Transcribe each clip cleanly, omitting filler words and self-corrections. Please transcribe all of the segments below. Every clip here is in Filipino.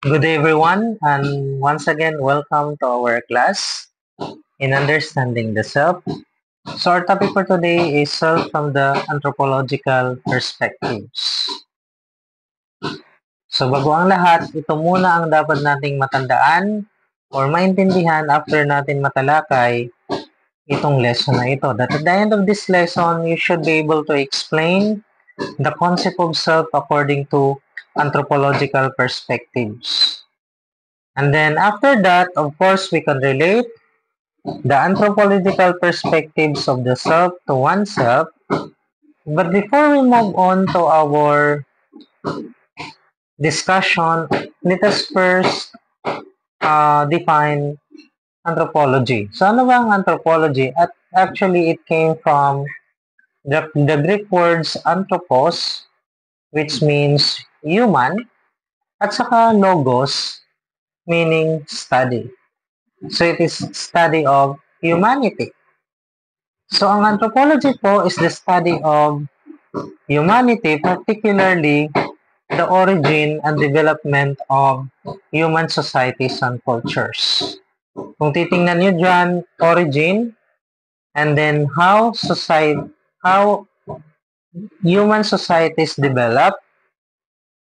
Good day, everyone, and once again, welcome to our class in Understanding the Self. So, our topic for today is Self from the Anthropological Perspectives. So, bago ang lahat, ito muna ang dapat nating matandaan or maintindihan after natin matalakay itong lesson na ito. That at the end of this lesson, you should be able to explain the concept of self according to anthropological perspectives. And then after that, of course, we can relate the anthropological perspectives of the self to oneself. But before we move on to our discussion, let us first define anthropology. So ano ba ang anthropology? Actually, it came from the Greek words anthropos, which means human, at saka logos, meaning study. So it is study of humanity. So ang anthropology po is the study of humanity, particularly the origin and development of human societies and cultures. Kung titingnan nyo dyan, origin, and then how human societies develop,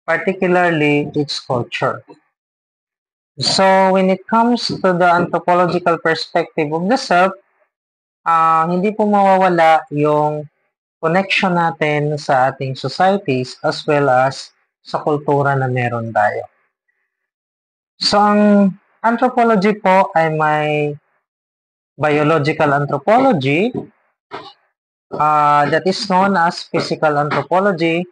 particularly its culture. So when it comes to the anthropological perspective of the self, hindi po mawawala yung connection natin sa ating societies as well as sa kultura na meron tayo. So, ang anthropology po ay may biological anthropology that is known as physical anthropology,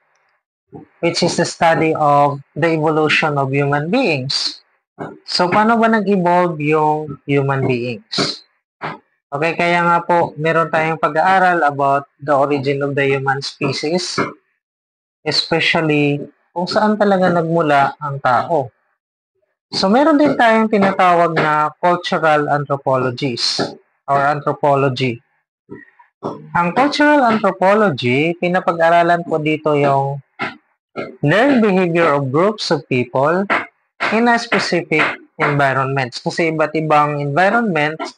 which is the study of the evolution of human beings. So, paano ba nag-evolve yung human beings? Okay, kaya nga po, meron tayong pag-aaral about the origin of the human species, especially kung saan talaga nagmula ang tao. So, meron din tayong tinatawag na cultural anthropologies or anthropology. Ang cultural anthropology, pinapag-aralan po dito yung learned behavior of groups of people in a specific environments. Kasi iba't ibang environments,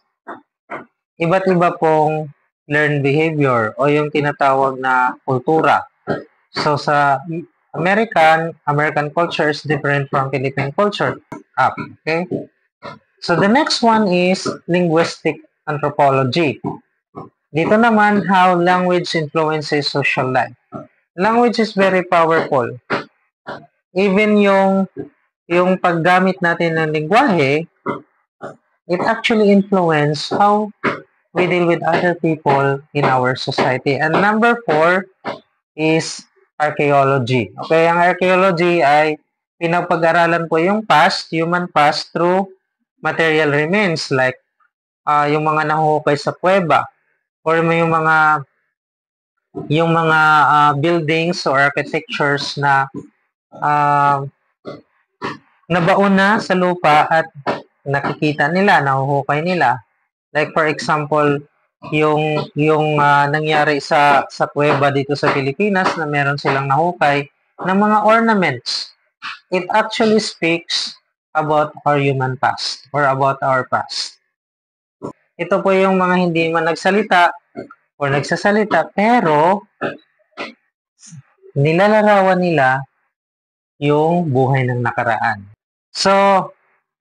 iba't iba pong learned behavior o yung tinatawag na kultura. So sa American culture is different from Philippine culture. Okay? So the next one is linguistic anthropology. Dito naman how language influences social life. Language is very powerful. Even yung paggamit natin ng lingwahe, it actually influence how we deal with other people in our society. And number 4 is archaeology. Okay, ang archaeology ay pinapag-aralan po yung past, human past through material remains like yung mga nahuhukay sa kuweba or yung mga buildings or architectures na nabaon na sa lupa at nakikita nila, nahuhukay nila. Like for example, yung nangyari sa kuweba dito sa Pilipinas na meron silang nahukay ng mga ornaments. It actually speaks about our human past or about our past. Ito po yung mga hindi man nagsalita or nagsasalita pero nilalarawan nila yung buhay ng nakaraan. So,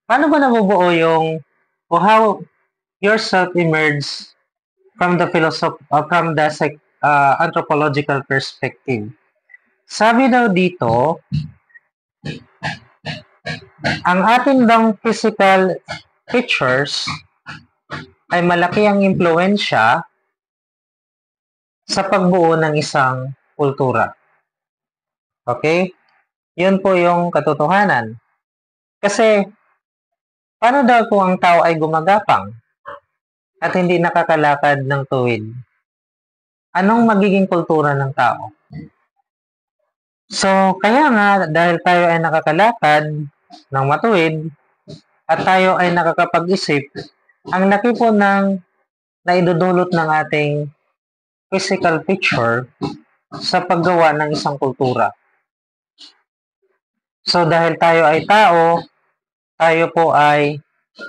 paano ba nabubuo yung o how yourself emerges from the anthropological perspective? Sabi daw dito, ang ating daw physical features ay malaki ang impluensya sa pagbuo ng isang kultura. Okay? Yun po yung katotohanan. Kasi, paano daw kung ang tao ay gumagapang at hindi nakakalakad ng tuwid? Anong magiging kultura ng tao? So, kaya nga, dahil tayo ay nakakalakad ng matuwid at tayo ay nakakapag-isip, ang laki po ng naidudulot ng ating physical picture sa paggawa ng isang kultura. So, dahil tayo ay tao, tayo po ay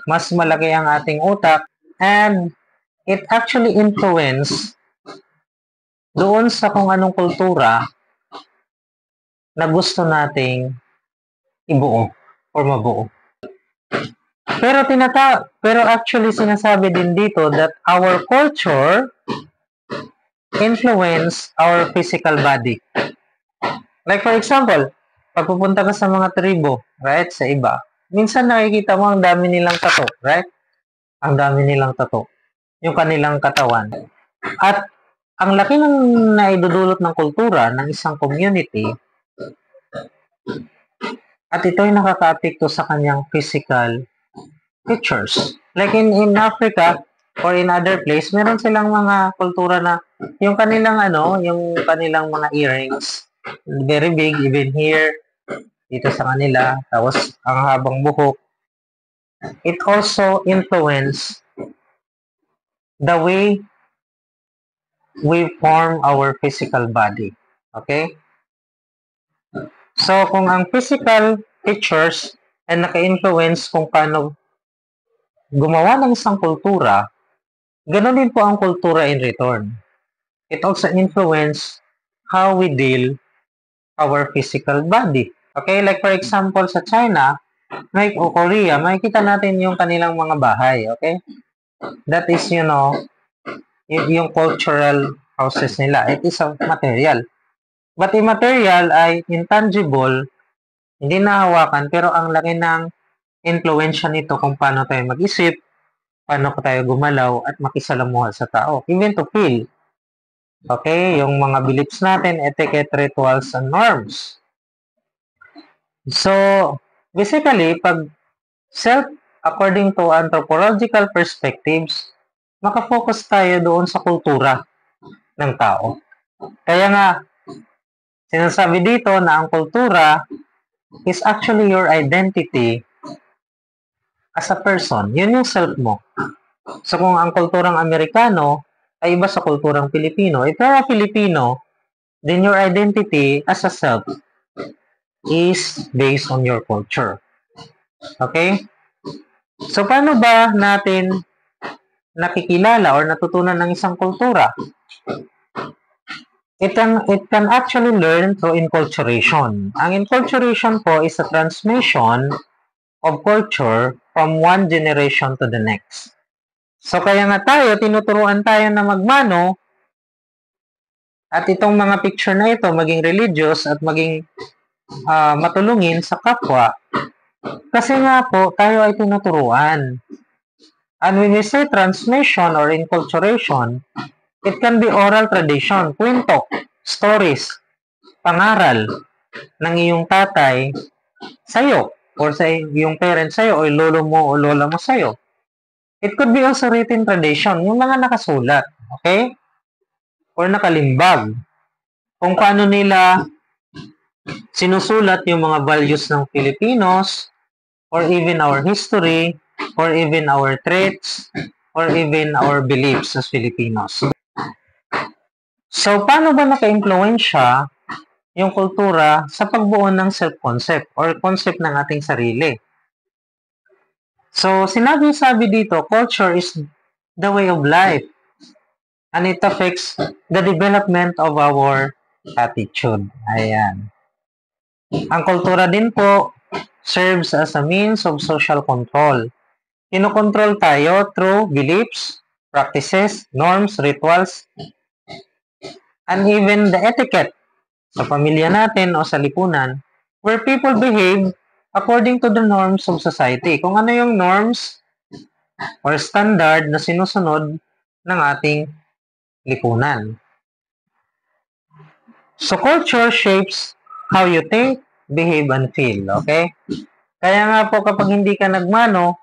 mas malaki ang ating utak, and it actually influence doon sa kung anong kultura na gusto nating ibuo or mabuo. Pero actually sinasabi din dito that our culture influence our physical body. Like for example, pag pupunta ka sa mga tribo, right, sa iba, minsan nakikita mo ang dami nilang tato, right? Ang dami nilang tato. Yung kanilang katawan. At ang laki ng naidudulot ng kultura ng isang community, at ito ay nakaka-apekto sa kanyang physical features. Like in Africa or in other place, meron silang mga kultura na yung kanilang yung kanilang mga earrings, very big, even here, dito sa kanila, tapos ang habang buhok. It also influence the way we form our physical body. Okay? So, kung ang physical features ay naka-influence kung paano gumawa ng isang kultura, ganoon din po ang kultura in return. It also influence how we deal our physical body. Okay? Like for example, sa China, o Korea, makikita natin yung kanilang mga bahay. Okay? That is, yung cultural houses nila. It is a material. But immaterial ay intangible, hindi nahawakan, pero ang laki ng influensya nito kung paano tayo mag-isip, paano tayo gumalaw, at makisalamuha sa tao. Even to feel. Okay? Yung mga beliefs natin, etiquette, rituals, and norms. So, basically, pag self, according to anthropological perspectives, makafocus tayo doon sa kultura ng tao. Kaya nga, sinasabi dito na ang kultura is actually your identity as a person. Yun yung self mo. So kung ang kulturang Amerikano ay iba sa kulturang Pilipino, if you're a Filipino, then your identity as a self is based on your culture. Okay? So paano ba natin nakikilala or natutunan ng isang kultura? It can actually learn through enculturation. Ang enculturation po is a transmission of culture from one generation to the next. So kaya nga tinuturuan tayo na magmano, at itong mga picture na ito, maging religious at maging matulungin sa kapwa, kasi nga po, tayo ay tinuturuan. And when we say transmission or enculturation, it can be oral tradition, kwento, stories, pangaral ng iyong tatay sa'yo, or sa iyong parents sa'yo, o lolo mo o lola mo sa'yo. It could be also written tradition, yung mga nakasulat, okay? Or nakalimbag. Kung paano nila sinusulat yung mga values ng Filipinos, or even our history, or even our traits, or even our beliefs as Filipinos. So, paano ba naka-impluensya yung kultura sa pagbuo ng self-concept or concept ng ating sarili? So, sabi dito, culture is the way of life, and it affects the development of our attitude. Ayan. Ang kultura din po serves as a means of social control. Kinokontrol tayo through beliefs, practices, norms, rituals, and even the etiquette sa pamilya natin o sa lipunan, where people behave according to the norms of society. Kung ano yung norms or standard na sinusunod ng ating lipunan. So, culture shapes how you think, behave, and feel. Okay? Kaya nga po kapag hindi ka nagmano,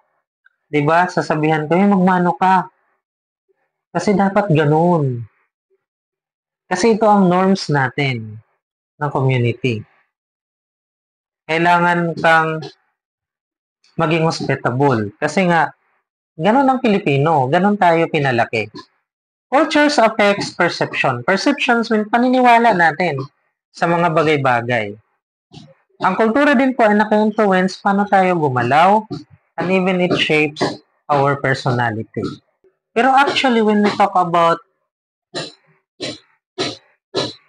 diba, sasabihan ko, magmano ka. Kasi dapat ganun. Kasi ito ang norms natin ng community. Kailangan kang maging hospitable. Kasi nga, ganun ang Pilipino. Ganun tayo pinalaki. Cultures affects perception. Perceptions mean paniniwala natin sa mga bagay-bagay. Ang kultura din po ay naka-influence paano tayo gumalaw, and even it shapes our personality. Pero actually, when we talk about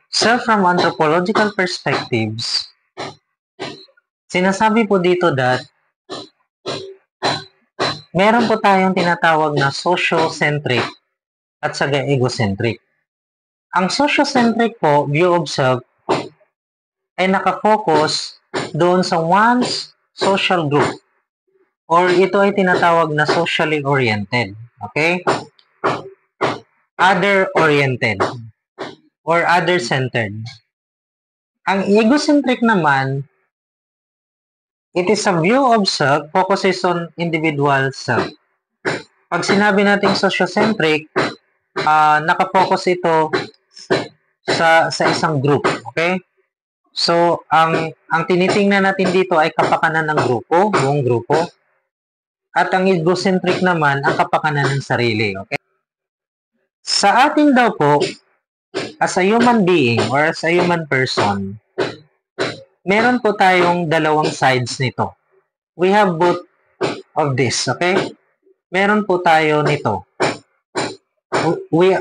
self from anthropological perspectives, sinasabi po dito that meron po tayong tinatawag na sociocentric at saka egocentric. Ang sociocentric po, view of self, ay nakafocus doon sa one's social group, or ito ay tinatawag na socially oriented. Okay? Other-oriented or other-centered. Ang egocentric naman, it is a view of self focuses on individual self. Pag sinabi natin sociocentric, nakafocus ito sa isang group. Okay? So, ang tinitingnan natin dito ay kapakanan ng grupo, buong grupo. At ang egocentric naman, ang kapakanan ng sarili. Okay? Sa ating daw po, as a human being or as a human person, meron po tayong dalawang sides nito. We have both of this, okay? Meron po tayo nito. We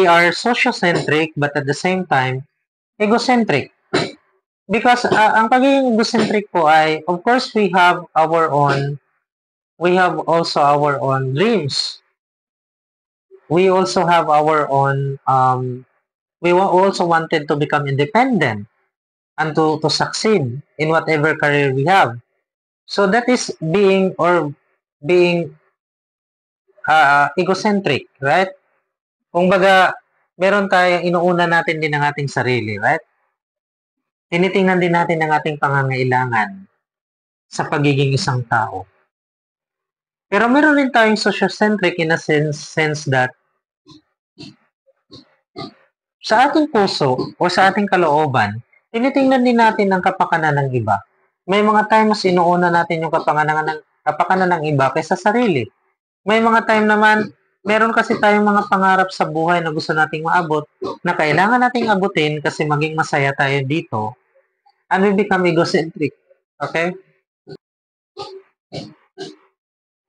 are sociocentric but at the same time, egocentric. Because ang pagiging egocentric po ay, of course, we have also our own dreams. We also have our own, we also wanted to become independent and to succeed in whatever career we have. So that is being egocentric, right? Kung baga, meron tayong inuuna natin din ang ating sarili, right? Tinitingnan din natin ang ating pangangailangan sa pagiging isang tao. Pero meron din tayong sociocentric in a sense that sa ating puso o sa ating kalooban, tinitingnan din natin ang kapakanan ng iba. May mga times inuuna natin yung kapakanan ng iba kaysa sarili. May mga time naman, meron kasi tayong mga pangarap sa buhay na gusto nating maabot, na kailangan nating abutin kasi maging masaya tayo dito, and we become egocentric. Okay?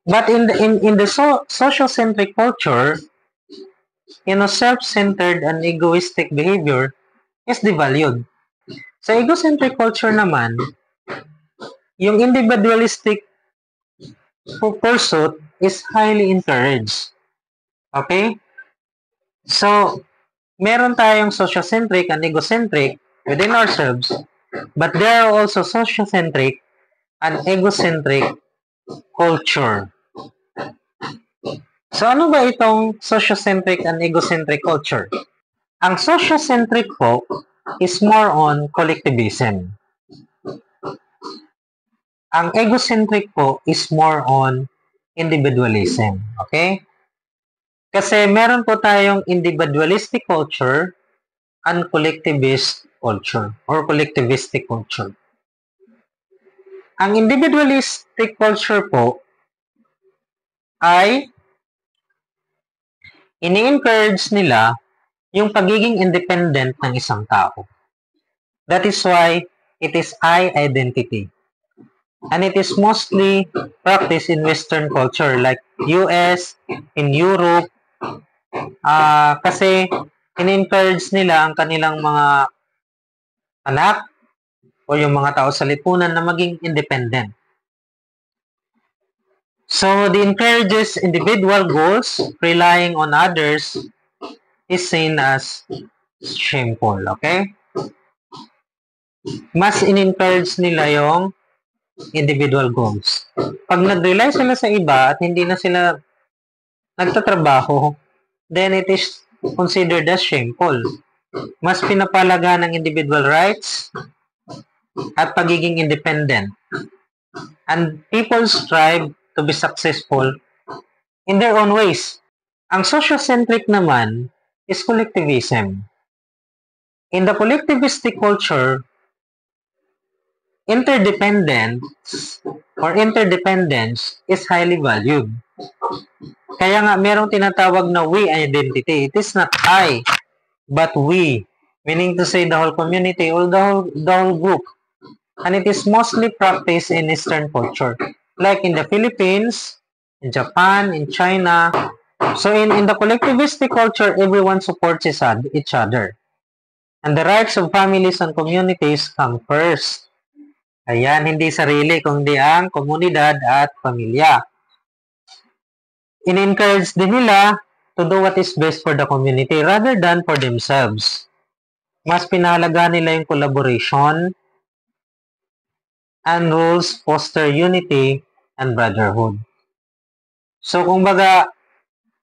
But in the social-centric culture, self-centered and egoistic behavior is devalued. Sa egocentric culture naman, yung individualistic pursuit is highly encouraged. Okay? So, meron tayong sociocentric and egocentric within ourselves, but there are also sociocentric and egocentric culture. So, ano ba itong sociocentric and egocentric culture? Ang sociocentric po is more on collectivism. Ang egocentric po is more on individualism. Okay? Kasi meron po tayong individualistic culture and collectivist culture or collectivistic culture. Ang individualistic culture po ay ini-encourage nila yung pagiging independent ng isang tao. That is why it is I identity. And it is mostly practiced in Western culture like US, in Europe, kasi in-encourage nila ang kanilang mga anak o yung mga tao sa lipunan na maging independent. So, the encourages individual goals relying on others is seen as shameful, okay? Mas in-encourage nila yung individual goals. Pag nag-rely sila sa iba at hindi na sila nagtatrabaho, then it is considered as shameful. Mas pinapalaga ng individual rights at pagiging independent. And people strive to be successful in their own ways. Ang sociocentric naman is collectivism. In the collectivistic culture, interdependence is highly valued. Kaya nga, merong tinatawag na we identity. It is not I, but we. Meaning to say the whole community or the whole group. and it is mostly practiced in Eastern culture, like in the Philippines, in Japan, in China. So in the collectivistic culture, everyone supports each other. And the rights of families and communities come first. Ayan, hindi sarili, kundi ang komunidad at pamilya. In-encourage din nila to do what is best for the community rather than for themselves. Mas pinahalaga nila yung collaboration and rules foster unity and brotherhood. So, kung baga,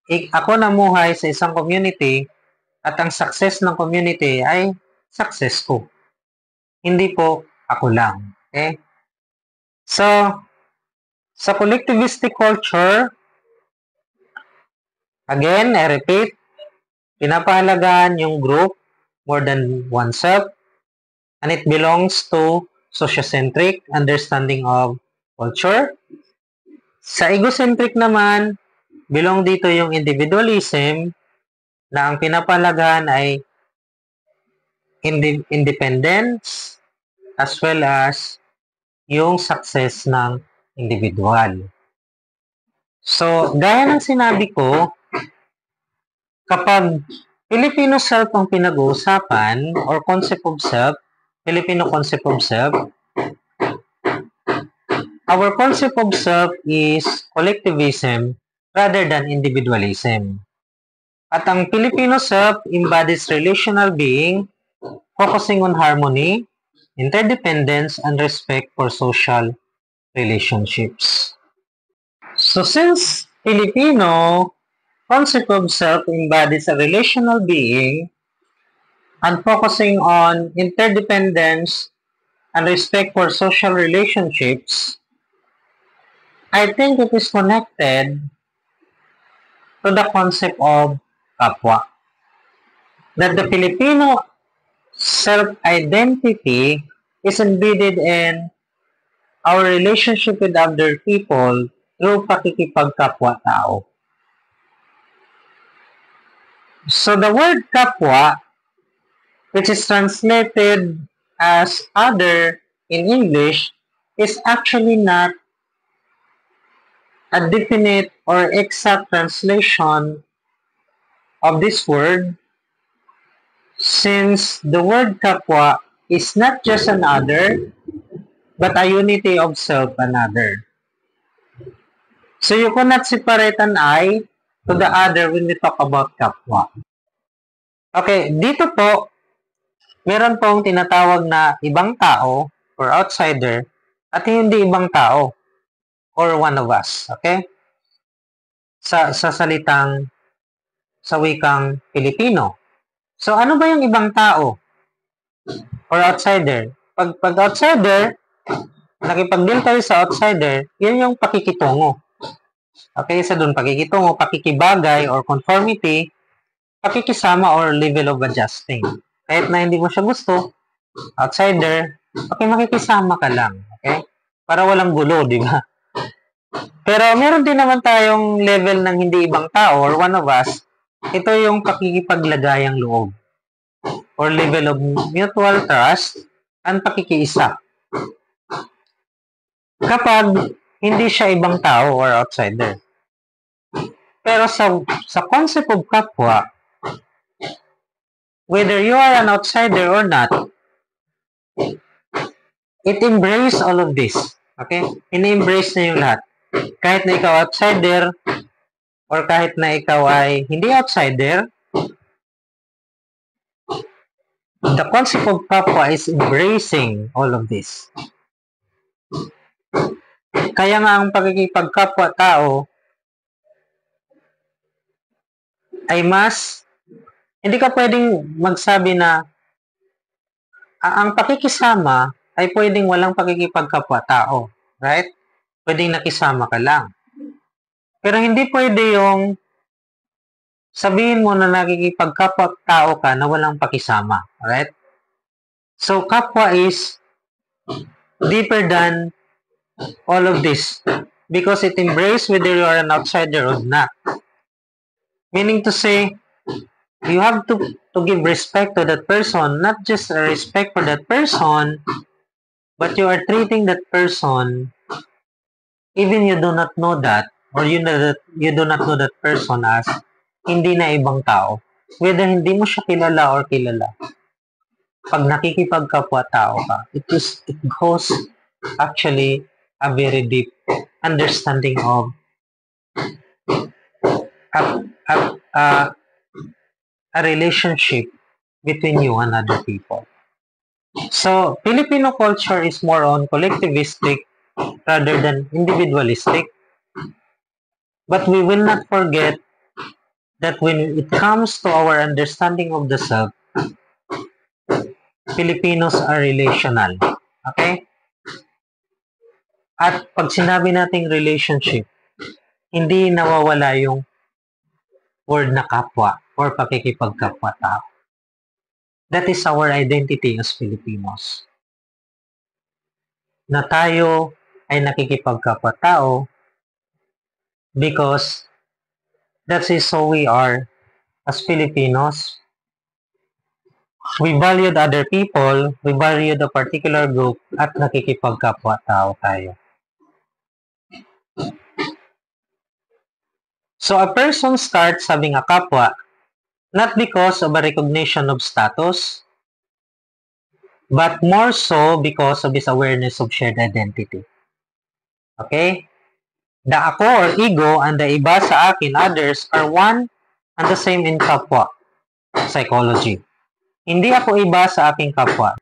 ako namuhay sa isang community at ang success ng community ay success ko. Hindi po ako lang. Okay? So, sa collectivistic culture, again, I repeat, pinapahalagaan yung group more than oneself, and it belongs to sociocentric understanding of culture. Sa egocentric naman, belong dito yung individualism na ang pinapahalagaan ay independence as well as yung success ng individual. So, gaya ng sinabi ko, kapag Filipino self ang pinag-uusapan or concept of self, Filipino concept of self, our concept of self is collectivism rather than individualism. At ang Filipino self embodies relational being, focusing on harmony, interdependence, and respect for social relationships. So since Filipino concept of self embodies a relational being and focusing on interdependence and respect for social relationships, I think it is connected to the concept of kapwa. That the Filipino self-identity is embedded in our relationship with other people through pakikipagkapwa-tao. So the word kapwa, which is translated as other in English, is actually not a definite or exact translation of this word, since the word kapwa is not just an other, but a unity of self and other. So you cannot separate an I to the other when we talk about kapwa. Okay, dito po, meron pong tinatawag na ibang tao or outsider at hindi ibang tao or one of us. Okay? Sa wikang Pilipino. So ano ba yung ibang tao or outsider? Pag outsider, nakipag-deal tayo sa outsider, yun yung pakikitungo. Okay, sa doon pakikitungo, pakikibagay or conformity, pakikisama or level of adjusting. Kahit na hindi mo siya gusto, outsider, okay, makikisama ka lang. Okay? Para walang gulo, di ba? Pero meron din naman tayong level ng hindi ibang tao or one of us. Ito yung pakikipaglagayang loob or level of mutual trust and pakikiisa. Kapag hindi siya ibang tao or outsider. Pero sa concept of kapwa, whether you are an outsider or not, it embraces all of this. Okay? In-embrace na yung lahat. Kahit na ikaw outsider, or kahit na ikaw ay hindi outsider, the concept of kapwa is embracing all of this. Kaya nga ang pagkikipagkapwa-tao ay hindi ka pwedeng magsabi na ang pakikisama ay pwedeng walang pakikipagkapwa-tao. Right? Pwedeng nakisama ka lang. Pero hindi pwede yung sabihin mo na nakikipagkapwa-tao ka na walang pakisama. Right? So, kapwa is deeper than all of this because it embraces whether you are an outsider or not. Meaning to say, you have to give respect to that person, not just a respect for that person, but you are treating that person, even you do not know that, or you do not know that person as hindi na ibang tao, whether hindi mo siya kilala or kilala, pag nakikipagkapwa-tao ka, it goes actually a very deep understanding of a, a, a, a relationship between you and other people. So, Filipino culture is more on collectivistic rather than individualistic. But we will not forget that when it comes to our understanding of the self, Filipinos are relational. Okay? At pag sinabi nating relationship, hindi nawawala yung word na kapwa or pakikipagkapwa-tao. That is our identity as Filipinos. Na tayo ay nakikipagkapwa-tao because that is how we are as Filipinos. We valued other people, we valued a particular group, at nakikipagkapwa-tao tayo. So a person starts having a kapwa not because of a recognition of status, but more so because of his awareness of shared identity. Okay? The ako or ego and the iba sa akin, others, are one and the same in kapwa psychology. Hindi ako iba sa aking kapwa.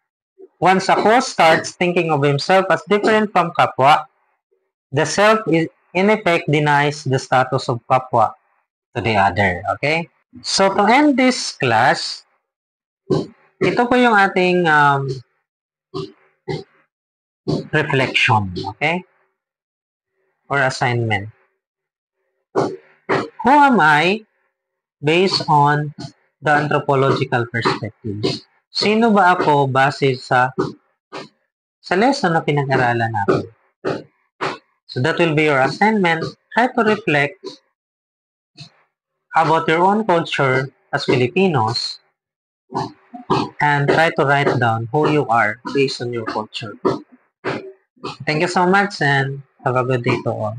Once ako starts thinking of himself as different from kapwa, the self is, in effect denies the status of kapwa to the other. Okay? So to end this class, ito po yung ating reflection. Okay? Or assignment. Who am I based on the anthropological perspective? Sino ba ako base sa lesson na pinag-aralan natin? So that will be your assignment. Try to reflect about your own culture as Filipinos and try to write down who you are based on your culture. Thank you so much and have a good day to all.